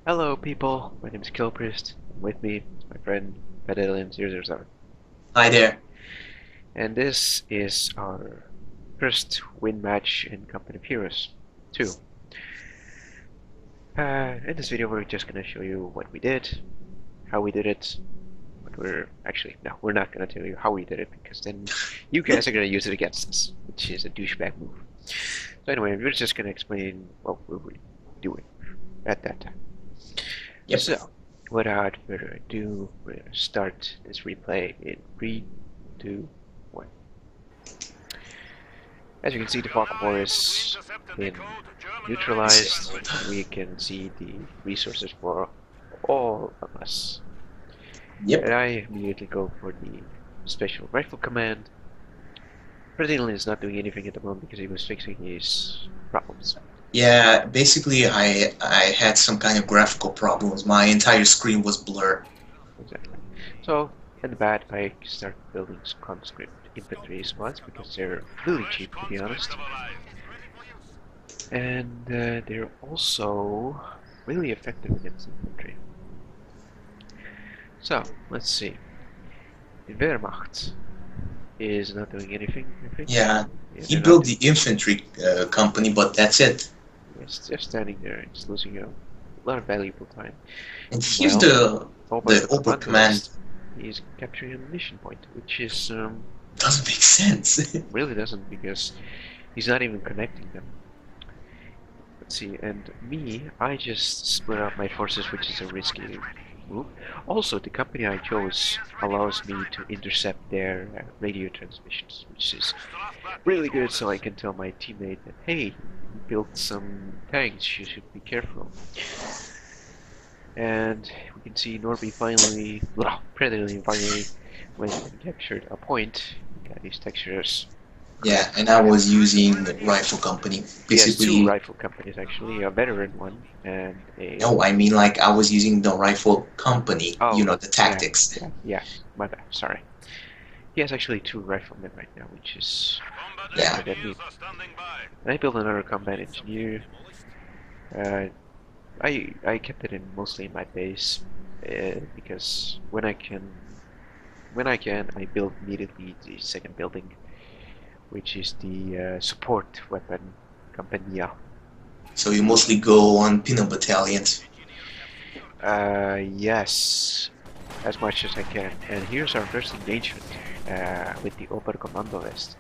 Hello people, my name is Killpriest. With me is my friend Pedallion007. Hi there. And this is our first win match in Company of Heroes 2. In this video we're just gonna show you what we did, how we did it, no, we're not gonna tell you how we did it because then you guys are gonna use it against us, which is a douchebag move. So anyway, we're just gonna explain what we were doing at that time. Yep. So, without further ado, we're going to start this replay in 3, 2, 1. As you can see, the Falconbore is been neutralized. We can see the resources for all of us. Yep. And I immediately go for the special rifle command. Brazilian is not doing anything at the moment because he was fixing his problems. Yeah, basically I had some kind of graphical problems. My entire screen was blurred. Exactly. So, in the bad, I start building some conscript infantry squads because they're really cheap, to be honest. And they're also really effective against infantry. So, let's see. The Wehrmacht is not doing anything, I think. Yeah, he built the infantry company, but that's it. It's just standing there. It's losing a lot of valuable time. And here's the Ober command. He's capturing a mission point, which is doesn't make sense. really doesn't, because he's not even connecting them. Let's see, and me, I just split up my forces, which is a risky move. Also, the company I chose allows me to intercept their radio transmissions, which is really good, so I can tell my teammate that, hey, you built some tanks, you should be careful. And we can see Norby finally, Predator finally, when he captured a point, got these textures. Yeah, and I was using the rifle company. Basically, yes, two rifle companies actually, a veteran one and a... No, I mean like I was using the rifle company, oh, you know, the tactics. Yeah, my bad, sorry. He has actually 2 riflemen right now, which is... yeah. And I built another combat engineer. I kept it in mostly in my base because when I can, I build immediately the second building, which is the support weapon Campania. So you mostly go on peanut battalions. Yes, as much as I can. And here's our first engagement with the Oberkommando West.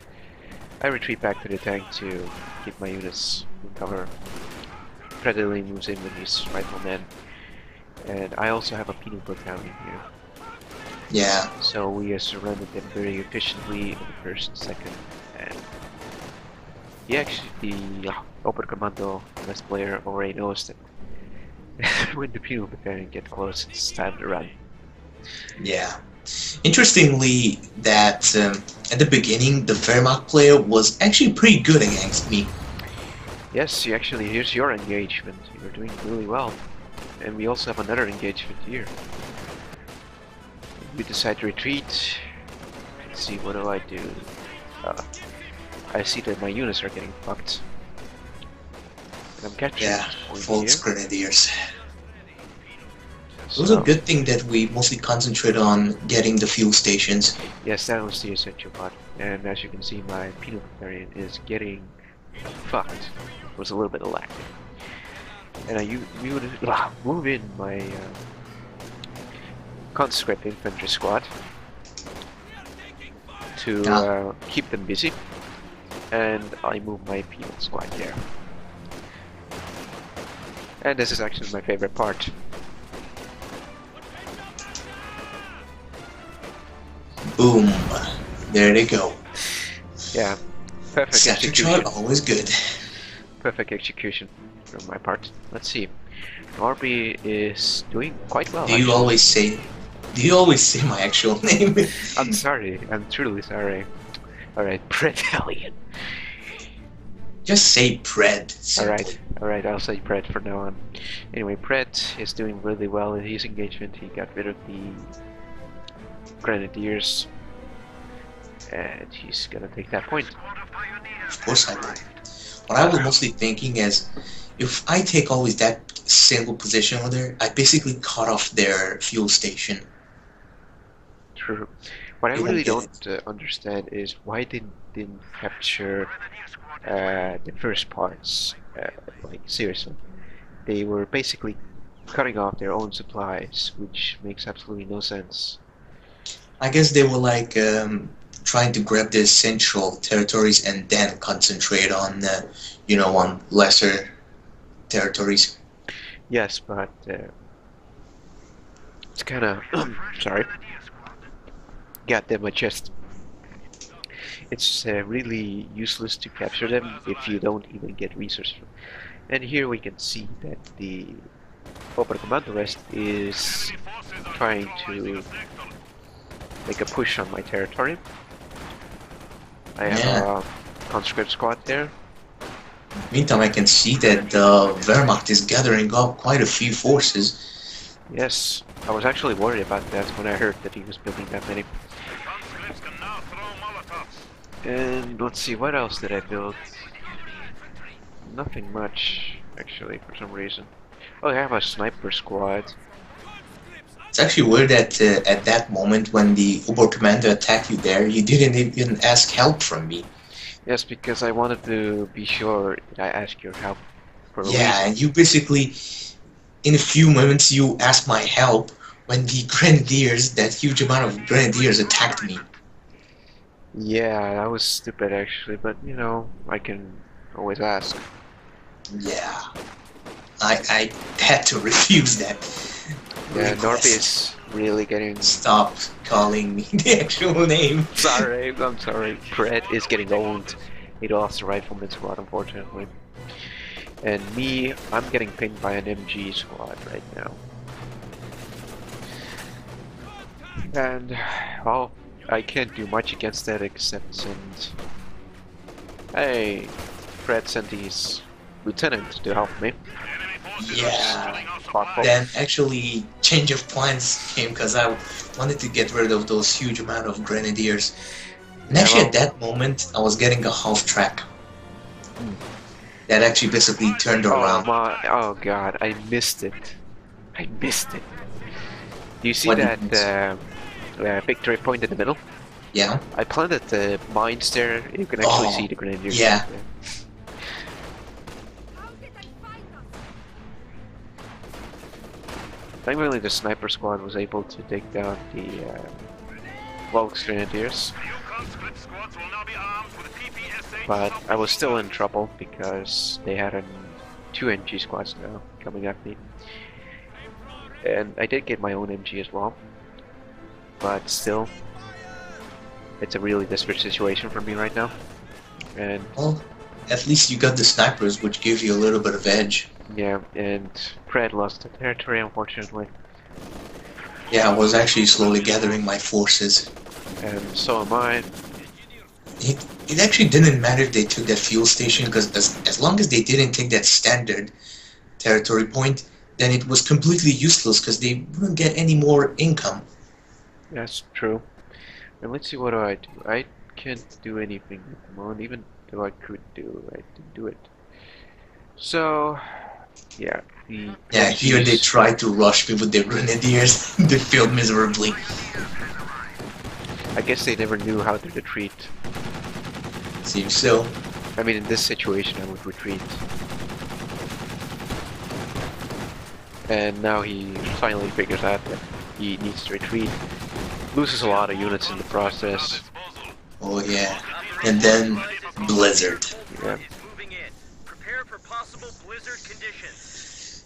I retreat back to the tank to keep my units in cover. Predator moves in with his riflemen, and I also have a penal battalion here. Yeah. So we surrounded them very efficiently in the first, second, and the Oberkommando West player already knows that when the penal battalion get close, it's time to run. Yeah. Interestingly, that at the beginning, the Wehrmacht player was actually pretty good against me. Yes, actually, here's your engagement. You're doing really well. And we also have another engagement here. We decide to retreat. Let's see, what do I do? I see that my units are getting fucked. And I'm catching false grenadiers. It was a good thing that we mostly concentrate on getting the fuel stations. Yes, that was the essential part. And as you can see, my penal battalion is getting fucked. It was a little bit of lag. And I move in my conscript infantry squad to keep them busy, and I move my penal squad there. And this is actually my favorite part. Boom! There they go. Yeah, perfect Sector execution. Chart, always good. Perfect execution from my part. Let's see. Norby is doing quite well. Do you always say my actual name? I'm sorry. I'm truly sorry. Alright, Predallion. Just say Pred. Alright, I'll say Pred from now on. Anyway, Pred is doing really well in his engagement. He got rid of the Grenadiers, and he's gonna take that point. Of course I would. What I was mostly thinking is, if I take always that single position over there, I basically cut off their fuel station. True. What I They won't really get don't it. understand is why didn't capture the first parts. Like seriously, they were basically cutting off their own supplies, which makes absolutely no sense. I guess they were like trying to grab their central territories and then concentrate on, on lesser territories. Yes, but it's kind of sorry. Got them my chest. It's really useless to capture them if you don't even get resources. And here we can see that the Oberkommando West is trying to make a push on my territory. I have Yeah. a conscript squad there. Meantime, I can see that the Wehrmacht is gathering up quite a few forces. Yes, I was actually worried about that when I heard that he was building that many. And let's see, what else did I build? Nothing much, actually, for some reason. Oh, I have a sniper squad. It's actually weird that at that moment when the Oberkommando attacked you there, you didn't even ask help from me. Yes, because I wanted to be sure that I ask your help for a Yeah, reason. and you basically, in a few moments, you asked my help when the Grenadiers, that huge amount of Grenadiers attacked me. Yeah, that was stupid actually, but you know, I can always ask. Yeah, I had to refuse that Yeah, Norby request. is really getting... Stop calling me the actual name. Sorry, I'm sorry. Fred is getting old. He lost the rifleman squad, unfortunately. And me, I'm getting pinned by an MG squad right now. And, well, I can't do much against that except send... Hey, Fred sent his lieutenant to help me. Yeah. Thoughtful. Then actually, change of plans came because I wanted to get rid of those huge amount of Grenadiers. And actually, well- at that moment, I was getting a half track. That actually basically turned Oh around. my, oh god, I missed it. I missed it. Do you see What that did you victory point in the middle? Yeah. I planted the mines there. You can actually Oh, see the grenadiers. yeah. right there. Thankfully, the sniper squad was able to take down the Volks grenadiers, but I was still in trouble because they had two MG squads now coming at me. And I did get my own MG as well, but still, it's a really desperate situation for me right now. And Well, at least you got the snipers, which give you a little bit of edge. yeah, and Fred lost the territory, unfortunately, Yeah, I was actually slowly gathering my forces. and so am I. It actually didn't matter if they took that fuel station, because as long as they didn't take that standard territory point, then it was completely useless, because they wouldn't get any more income. That's true. And let's see, what do? I can't do anything at the moment, even though I could do, I didn't do it. So, yeah, the Yeah, here they Pansies- tried to rush me with their grenadiers. They failed miserably. I guess they never knew how to retreat. Seems so. I mean, in this situation, I would retreat. And now he finally figures out that he needs to retreat. Loses a lot of units in the process. Oh yeah. And then Blizzard. Yeah. Moving in. Prepare for possible blizzard conditions.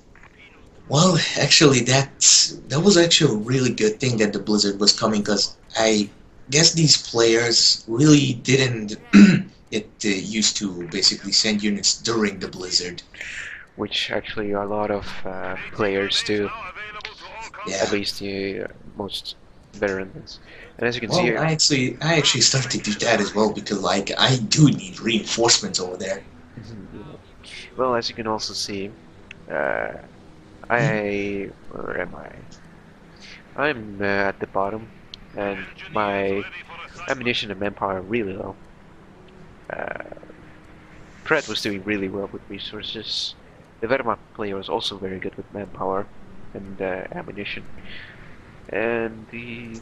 Well, actually, that was actually a really good thing that the Blizzard was coming, because I guess these players really didn't get used to basically send units during the Blizzard. Which actually a lot of players do, Yeah. at least the most veteran ones. And as you can Well, see here, I actually started to do that as well, because like I do need reinforcements over there. well, as you can also see, where am I? I'm at the bottom, and my ammunition and manpower are really low. Fred was doing really well with resources. The Wehrmacht player was also very good with manpower and ammunition. And the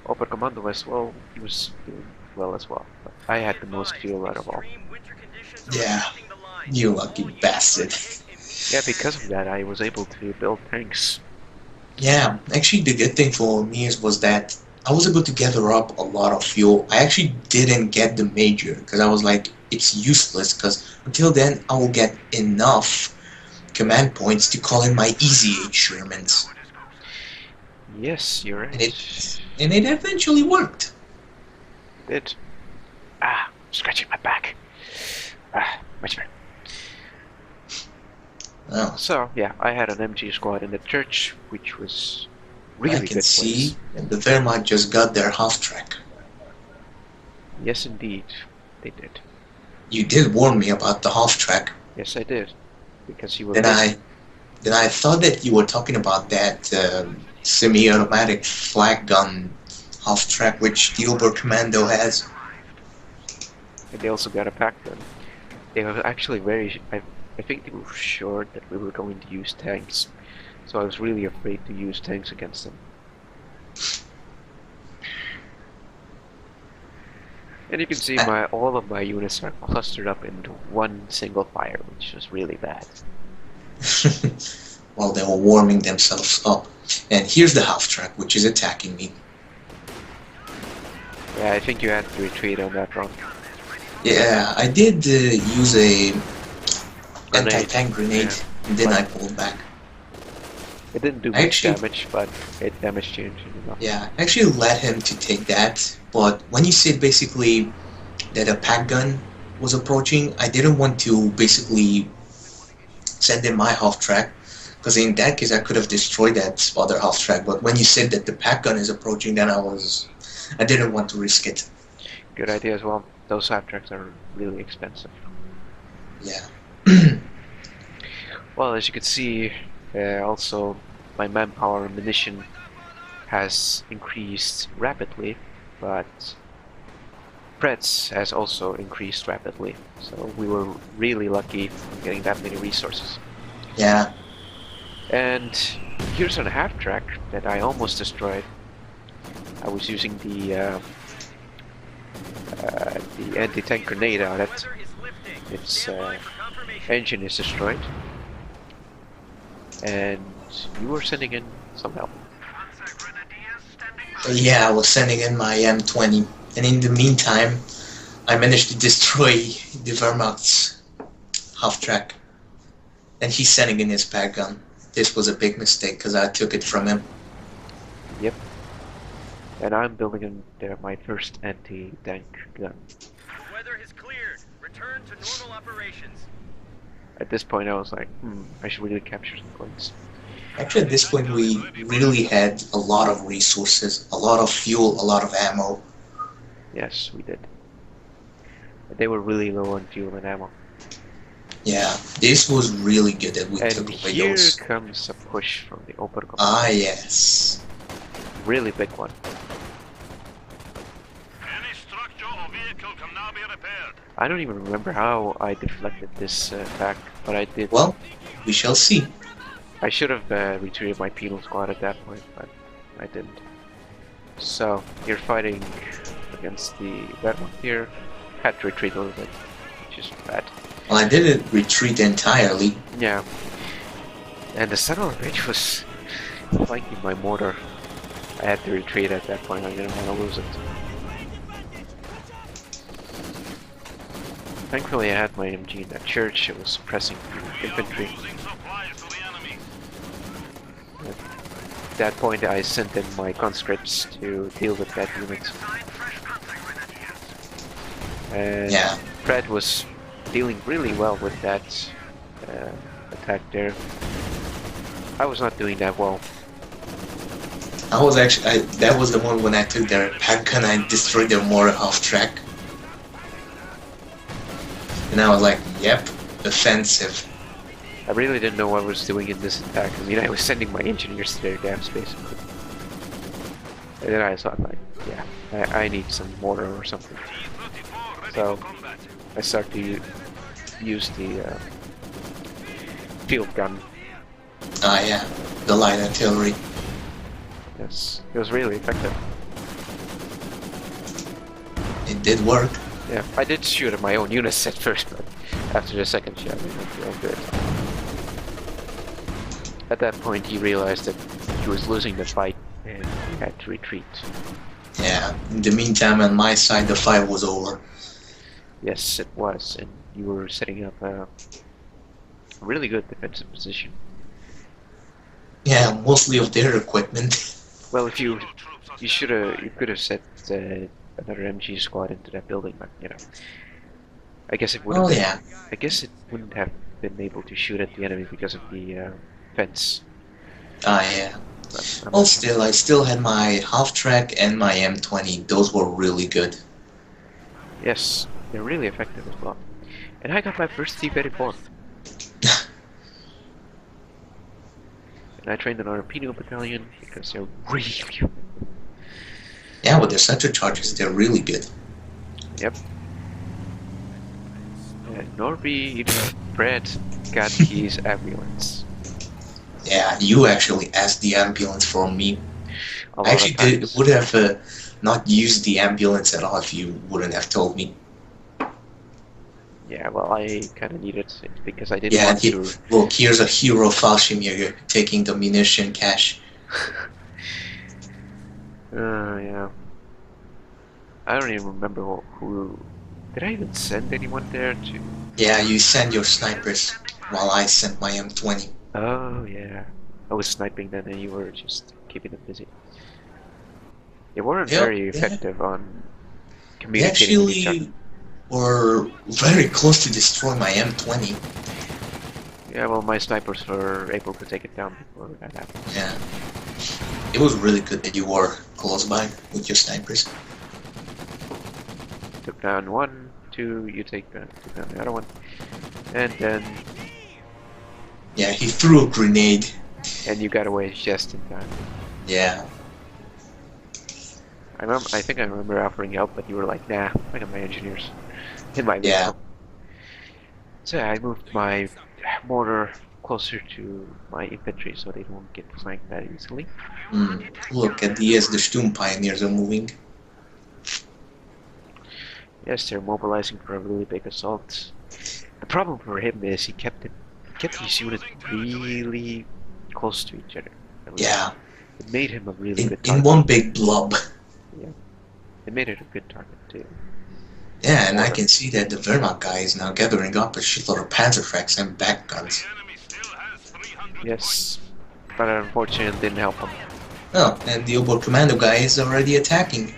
Oberkommando as well, he was doing well as well. But I had the most fuel out of all. Yeah, you lucky bastard. Yeah, because of that I was able to build tanks. Yeah, actually the good thing for me was that I was able to gather up a lot of fuel. I actually didn't get the major because I was like, it's useless because until then I will get enough command points to call in my easy age Shermans. Yes, you're right. And it eventually worked. It. Ah, scratching my back. Ah, much better. Oh, So, yeah, I had an MG squad in the church, which was really I good can place. see that the Wehrmacht just got their half track. Yes, indeed, they did. You did warn me about the half track. Yes, I did. Because you were Then I thought that you were talking about that semi-automatic flag gun half track which the Oberkommando has. And they also got a pack gun. They were actually very... I think they were sure that we were going to use tanks. So I was really afraid to use tanks against them. And you can see all of my units are clustered up into one single fire, which was really bad. While they were warming themselves up. And here's the half track which is attacking me. Yeah, I think you had to retreat on that run. Yeah, I did use a Grenade. anti-tank grenade, Yeah. and then I pulled back. It didn't do much damage, but it damaged you enough. Yeah, I actually let him to take that, but when you said basically that a pack gun was approaching, I didn't want to basically send in my half track, because in that case I could have destroyed that other half track, but when you said that the pack gun is approaching, then I didn't want to risk it. Good idea as well. Those half tracks are really expensive. Yeah. Well, as you can see, also my manpower and munition has increased rapidly, but Fred's has also increased rapidly. So we were really lucky in getting that many resources. Yeah. And here's a half track that I almost destroyed. I was using the anti-tank grenade on it. Its engine is destroyed. And you were sending in some help. Yeah, I was sending in my M20, and in the meantime, I managed to destroy the Wehrmacht's half track. And he's sending in his pack gun. This was a big mistake because I took it from him. Yep. And I'm building in my first anti-tank gun. Weather has cleared. Return to normal operations. At this point I was like, I should really capture some points. Actually, at this point, we really had a lot of resources, a lot of fuel, a lot of ammo. Yes, we did. But they were really low on fuel and ammo. Yeah, this was really good that we And took away here those. comes a push from the Oberkommando. Ah, yes. Really big one. Any structure or vehicle can now be repaired. I don't even remember how I deflected this attack, but I did. Well, we shall see. I should have retreated my penal squad at that point, but I didn't. So, you're fighting against the Wehrmacht here. Had to retreat a little bit, which is bad. Well, I didn't retreat entirely. Yeah. And the center of ridge was flanking my mortar. I had to retreat at that point, I didn't want to lose it. Thankfully I had my MG in that church, it was suppressing the infantry. Losing supplies to the enemy. At that point I sent in my conscripts to deal with that unit. And Yeah. Fred was dealing really well with that attack there. I was not doing that well. I was actually, that was the one when I took their pack gun and destroyed their mortar half track. And I was like, yep, offensive. I really didn't know what I was doing in this attack. I mean, I was sending my engineers to their damn space. And then I thought, like, yeah, I need some mortar or something. T-34 ready So, for combat. I started to use the field gun. Ah, yeah, the light artillery. Yes, it was really effective. It did work. Yeah, I did shoot at my own units at first, but after the second shot, it didn't feel good. At that point, he realized that he was losing the fight, and he had to retreat. Yeah, in the meantime, on my side, the fight was over. Yes, it was, and you were setting up a really good defensive position. Yeah, mostly of their equipment. Well, if you could have set another MG squad into that building, but you know, I guess it would. Oh yeah, I guess it wouldn't have been able to shoot at the enemy because of the fence. ah yeah. But, Well, still, I still had my half-track and my M20. Those were really good. yes, they're really effective as well. And I got my first T-34. And I trained an Arpino battalion because they're really. Yeah, with their center charges, they're really good. Yep. Norby, Brad got his ambulance. Yeah, you actually asked the ambulance for me. A lot I of actually times. would have not used the ambulance at all if you wouldn't have told me. Yeah, well, I kind of needed it because I didn't Yeah, want to. well, here's a hero Falshimir taking the munition cache. Yeah. I don't even remember who. Did I even send anyone there to? Yeah, you send your snipers while I sent my M20. Oh yeah, I was sniping then, and you were just keeping them busy. They weren't Yep, very yeah. effective on They communicating with each other. actually were very close to destroy my M20. Yeah, well, my snipers were able to take it down before that happened. Yeah. It was really good that you were close by with your snipers. Took down one, two. You took down the other one, and then Yeah, he threw a grenade. you got away just in time. Yeah. I think I remember offering help, but you were like, "Nah, I got my engineers in my Yeah. vehicle." So I moved my mortar closer to my infantry so they don't get flanked that easily. Look at the Sturm pioneers are moving. Yes, they're mobilizing for a really big assault. The problem for him is he kept his units really close to each other. Yeah, It made him a really good in target. one big blob. It made it a good target too. Yeah, and I can see that the Wehrmacht guy is now gathering up a shitload of Panzerfracks and back guns. The enemy still has 300 Yes, but unfortunately it didn't help him. Oh, and the Ober Commando guy is already attacking.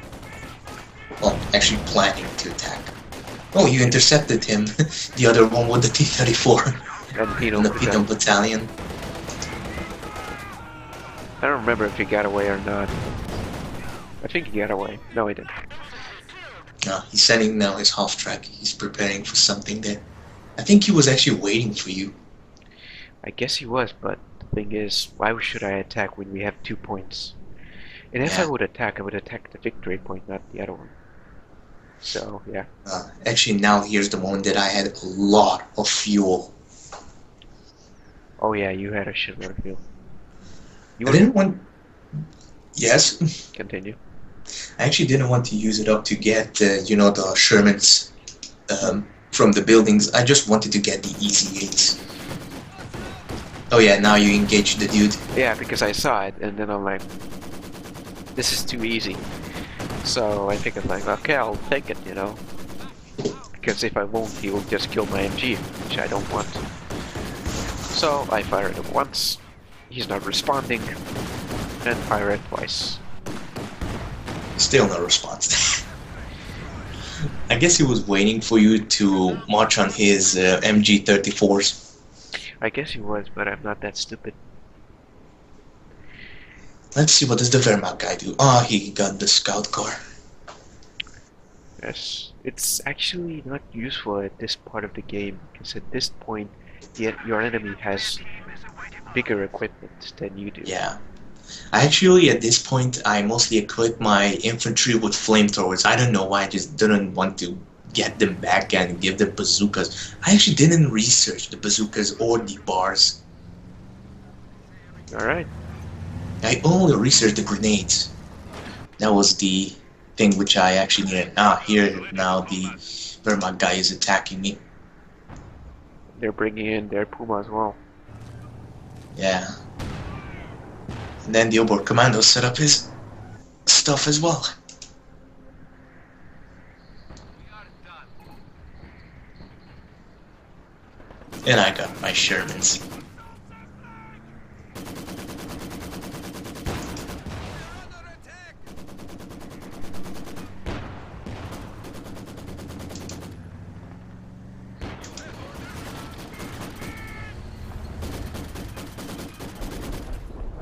Well, actually planning to attack. Oh, you intercepted him. The other one with the T-34 And Pino, and the Pino Battalion. I don't remember if he got away or not. I think he got away. No, he didn't. No, he's sending now his half-track. He's preparing for something there. I think he was actually waiting for you. I guess he was, but the thing is, why should I attack when we have 2 points? And if I Yeah. would attack the victory point, not the other one. So, yeah. Actually, now here's the moment that I had a lot of fuel. Oh yeah, you had a shitload of fuel. You I were... didn't want... Yes? Continue. I actually didn't want to use it up to get, you know, the Shermans from the buildings. I just wanted to get the easy 8s. Oh yeah, now you engage the dude. Yeah, because I saw it, and then I'm like, this is too easy. So I think I'm like, okay, I'll take it, you know. Because if I won't, he will just kill my MG, which I don't want. So I fire it once, he's not responding, and fire it twice. Still no response. I guess he was waiting for you to march on his MG-34s. I guess he was, but I'm not that stupid. Let's see, what does the Wehrmacht guy do? Ah, he got the scout car. Yes, it's actually not useful at this part of the game, because at this point, your enemy has bigger equipment than you do. Yeah. Actually, at this point, I mostly equip my infantry with flamethrowers. I don't know why, I just didn't want to get them back and give them bazookas. I actually didn't research the bazookas or the bars. Alright. I only researched the grenades. That was the thing which I actually needed. Ah, here now the Wehrmacht guy is attacking me. They're bringing in their Puma as well. Yeah. And then the Obor Commando set up his stuff as well. And I got my Shermans.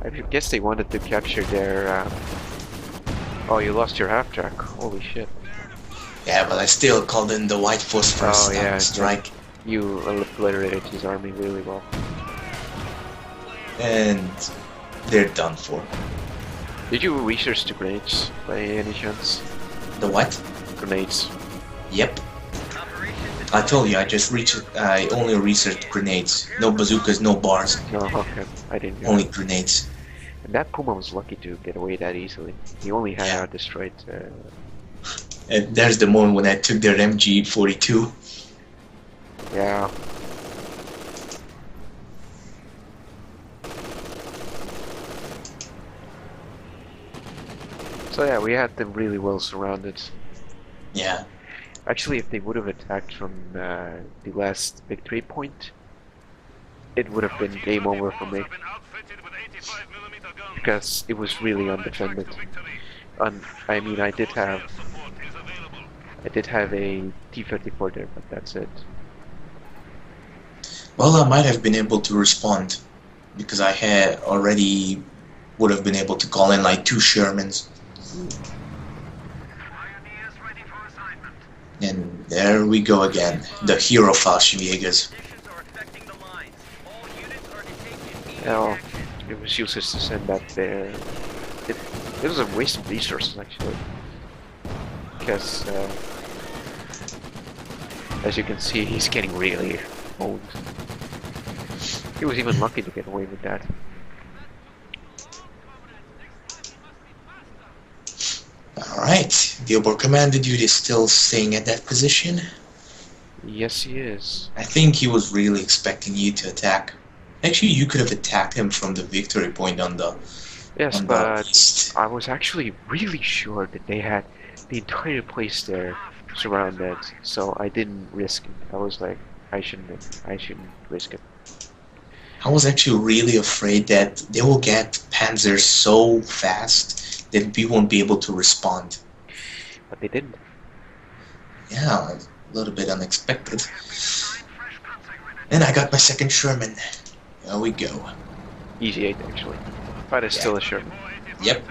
I guess they wanted to capture their. Oh, you lost your half track. Holy shit. Yeah, but I still called in the White Phosphorus strike. You obliterated his army really well. And they're done for. Did you research the grenades by any chance? The what? Grenades. Yep. I told you, I only researched grenades. No bazookas, no bars, No, okay. I didn't know. only grenades. And that Puma was lucky to get away that easily. He only had Yeah. destroyed. And there's the moment when I took their MG42. Yeah. So yeah, we had them really well surrounded. Yeah. Actually, if they would have attacked from the last victory point, it would have been game over for me. Because it was really undefended. I mean, I did have a T-34 there, but that's it. Well, I might have been able to respond because I had already would have been able to call in like 2 Shermans. And there we go again, the hero Fallschirmjägers. Well, it was useless to send that there. It was a waste of resources actually. Because as you can see, he's getting really old. He was even lucky to get away with that. Alright, the Obor Commander dude is still staying at that position. Yes, he is. I think he was really expecting you to attack. Actually, you could have attacked him from the victory point on the Yes, on the but east. I was actually really sure that they had the entire place there surrounded, so I didn't risk it. I was like, I shouldn't risk it. I was actually really afraid that they will get Panzer so fast that we won't be able to respond. But they didn't. Yeah, a little bit unexpected. And I got my second Sherman. There we go. Easy 8 actually. But it's still a Sherman. Yep.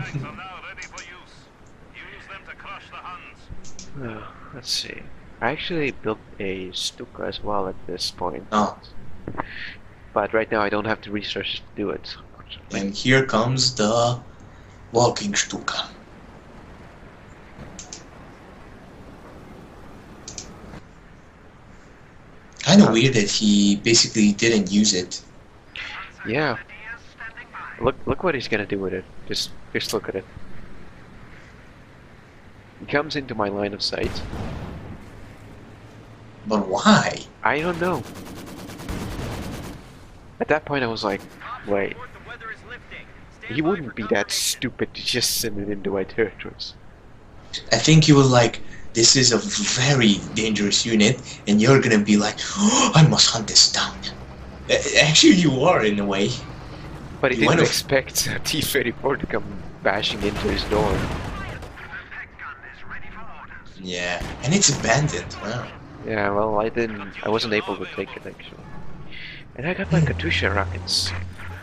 Let's see. I actually built a Stuka as well at this point. Oh, But right now I don't have the resources to do it. and here comes the walking Stuka. Kind of weird that he basically didn't use it. Yeah. Look what he's gonna do with it. Just look at it. He comes into my line of sight. But why? I don't know. At that point I was like, wait, he wouldn't be that stupid to just send it into my territories. I think he was like, this is a very dangerous unit, and you're gonna be like, oh, I must hunt this down. Actually, you are in a way. But he You didn't wanna- expect a T-34 to come bashing into his door. Yeah, and it's abandoned. Wow. Yeah, well, I wasn't able to take it actually. And I got my Katusha rockets. The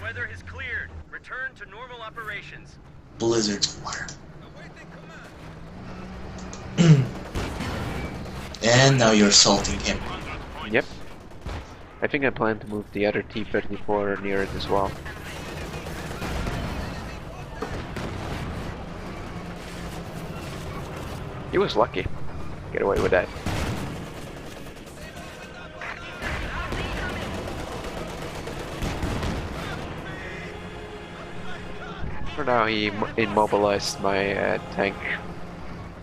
weather has cleared. Return to normal operations. Blizzard's War. And now you're assaulting him. Yep. I think I plan to move the other T-34 near it as well. He was lucky. Get away with that. For now, he immobilized my tank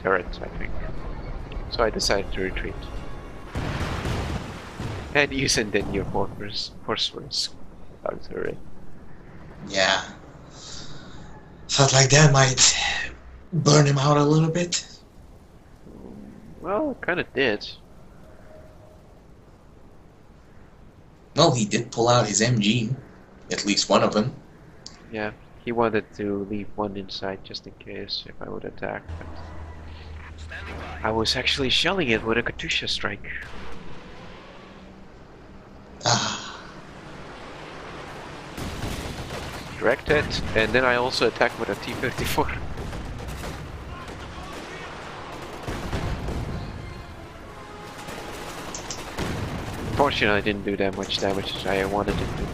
turret, I think. So I decided to retreat. And using the new phosphorus turret. Yeah. Felt like that might burn him out a little bit. Well, it kinda did. Well, he did pull out his MG. At least one of them. Yeah, he wanted to leave one inside just in case if I would attack, but Standing by. I was actually shelling it with a Katyusha strike. Ah. Direct hit, and then I also attacked with a T-54. Fortunately, I didn't do that much damage as I wanted it to.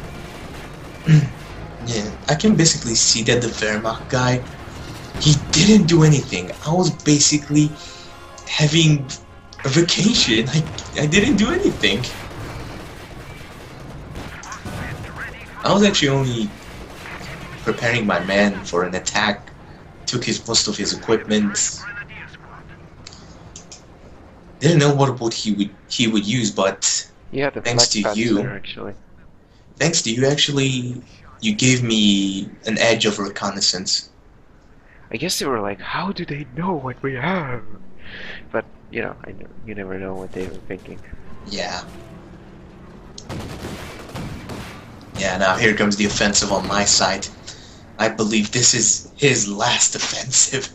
Yeah, I can basically see that the Wehrmacht guy, he didn't do anything. I was basically having a vacation. I didn't do anything. I was actually only preparing my man for an attack. Took most of his equipment. Didn't know what he would use, but Yeah, the Thanks flag to pads you. there, actually. thanks to you, actually, you gave me an edge of reconnaissance. I guess they were like, how do they know what we have? But, you know, you never know what they were thinking. Yeah. Yeah, now here comes the offensive on my side. I believe this is his last offensive.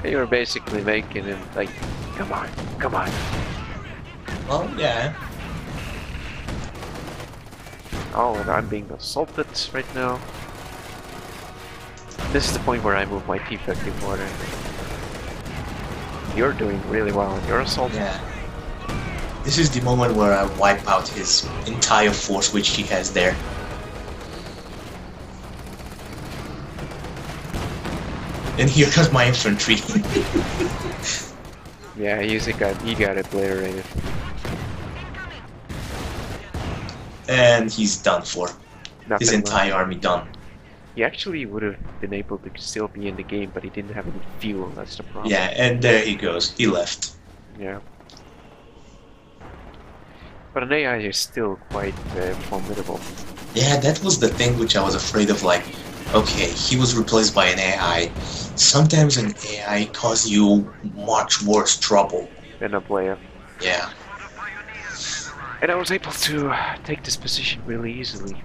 You were basically making him like, come on, come on. Well, yeah. Oh, and I'm being assaulted right now. This is the point where I move my T-54. You're doing really well on your assault. Yeah. This is the moment where I wipe out his entire force which he has there. And here comes my infantry. Yeah, he got obliterated. And he's done for. Nothing His entire army done. He actually would have been able to still be in the game, but he didn't have any fuel, that's the problem. Yeah, and there he goes. He left. Yeah. But an AI is still quite formidable. Yeah, that was the thing which I was afraid of, like, okay, he was replaced by an AI. Sometimes an AI causes you much worse trouble. Than a player. Yeah. And I was able to take this position really easily.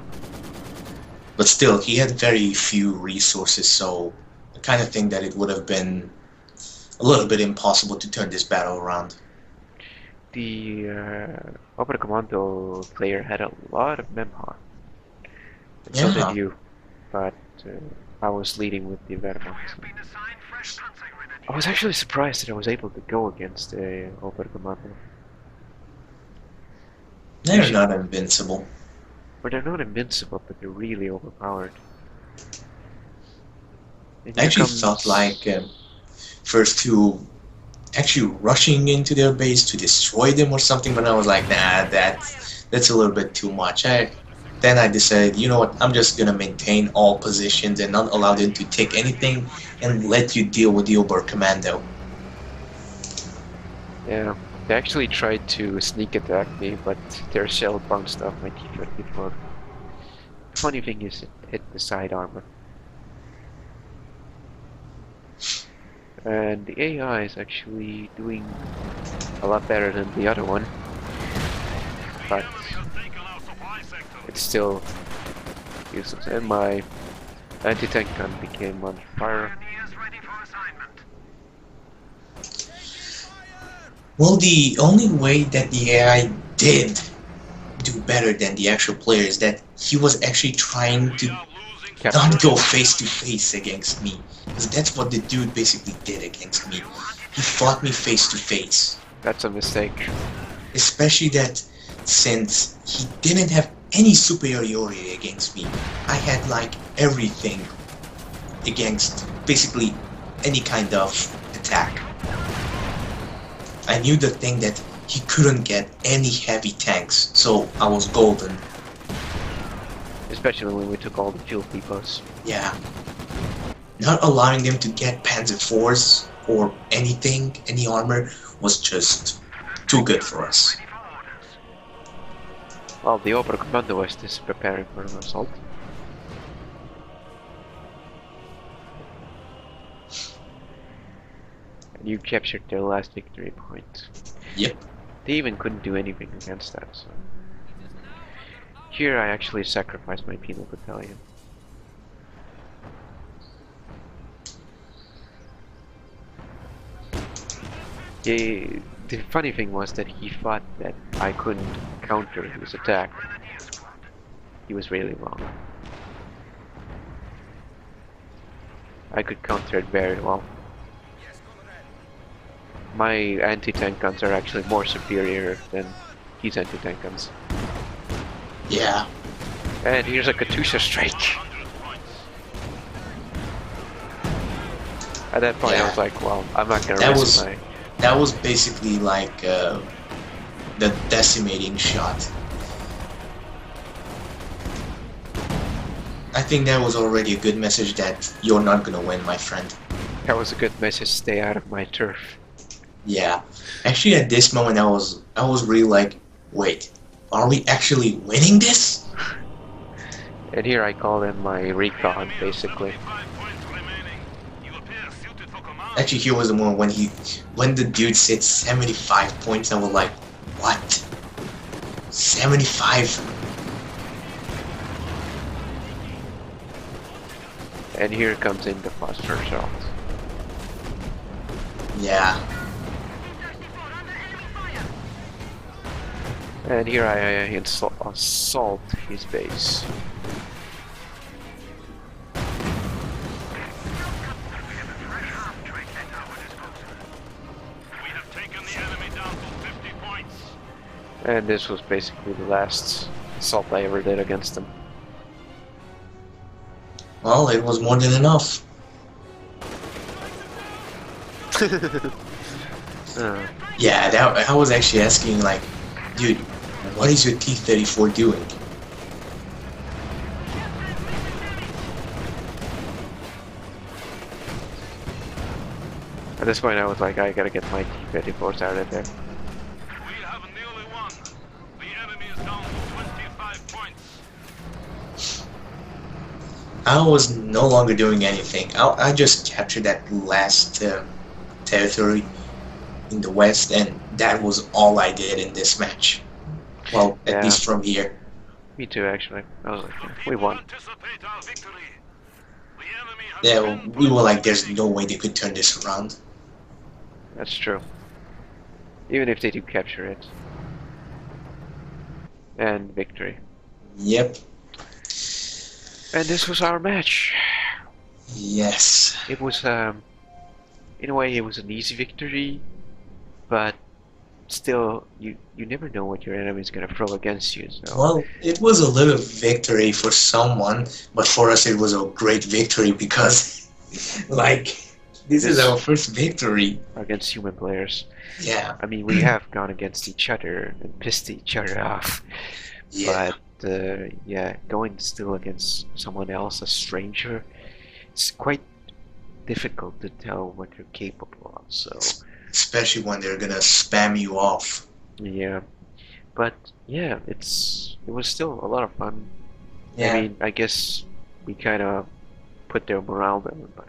But still, he had very few resources, so the kind of thing that it would have been a little bit impossible to turn this battle around. The Oberkommando player had a lot of Memhar. And so Yeah. did you. But I was leading with the Wehrmacht. I was actually surprised that I was able to go against the Oberkommando. They're not invincible. But they're not invincible, but they're really overpowered. And I here actually comes- felt like first two actually rushing into their base to destroy them or something, but I was like, nah, that's a little bit too much. Then I decided, you know what, I'm just gonna maintain all positions and not allow them to take anything and let you deal with the Oberkommando. Yeah, they actually tried to sneak attack me, but their shell bounced off my T-54. Funny thing is, it hit the side armor. And the AI is actually doing a lot better than the other one, but it's still useless. And my anti-tank gun became on fire. Well, the only way that the AI did do better than the actual player is that he was actually trying to not go face to face against me. Because that's what the dude basically did against me. He fought me face to face. That's a mistake. Especially that since he didn't have any superiority against me, I had like everything against basically any kind of attack. I knew the thing that he couldn't get any heavy tanks, so I was golden. Especially when we took all the field depots. Yeah. Not allowing them to get Panzer IVs or anything, any armor, was just too good for us. Well, the Oberkommando West is preparing for an assault. And you captured their last victory point. Yep. They even couldn't do anything against that, so... Here I actually sacrificed my penal battalion. The funny thing was that he thought that I couldn't counter his attack. He was really wrong. I could counter it very well. My anti-tank guns are actually more superior than his anti-tank guns. Yeah. And here's a Katusha strike. At that point I was like, well, I'm not gonna risk my... That was basically like the decimating shot. I think that was already a good message that you're not gonna win, my friend. That was a good message, stay out of my turf. Yeah. Actually, at this moment I was really like, wait, are we actually winning this? And here I call in my recon, basically. Actually, here was the moment when the dude said 75 points, I was like, what? 75? And here comes in the cluster shot. Yeah. And here I assault his base. And this was basically the last assault I ever did against them. Well, it was more than enough. Yeah, I was actually asking, like, dude, what is your T-34 doing? At this point I was like, I gotta get my T-34s out of there. I was no longer doing anything. I just captured that last territory in the west, and that was all I did in this match. Well, at least from here. Me too, actually. I was like, we won. Yeah, we were like, there's no way they could turn this around. That's true. Even if they do capture it. And victory. Yep. And this was our match. Yes. It was, in a way, it was an easy victory, but still, you never know what your enemy is gonna throw against you. So. Well, it was a little victory for someone, but for us it was a great victory because, like, this is our first victory against human players. Yeah. I mean, we have gone against each other and pissed each other off. Yeah. But yeah, going still against someone else, a stranger, it's quite difficult to tell what you're capable of. So, especially when they're gonna spam you off. Yeah, but yeah, it was still a lot of fun. Yeah. I mean, I guess we kind of put their morale down, but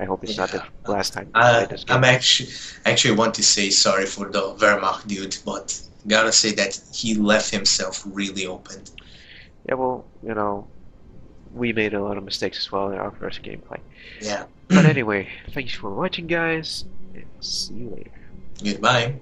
I hope it's not the last time. I'm actually want to say sorry for the Wehrmacht dude, but gotta say that he left himself really open. Yeah, well, you know, we made a lot of mistakes as well in our first gameplay. Yeah. But anyway, thanks for watching, guys, and see you later. Goodbye.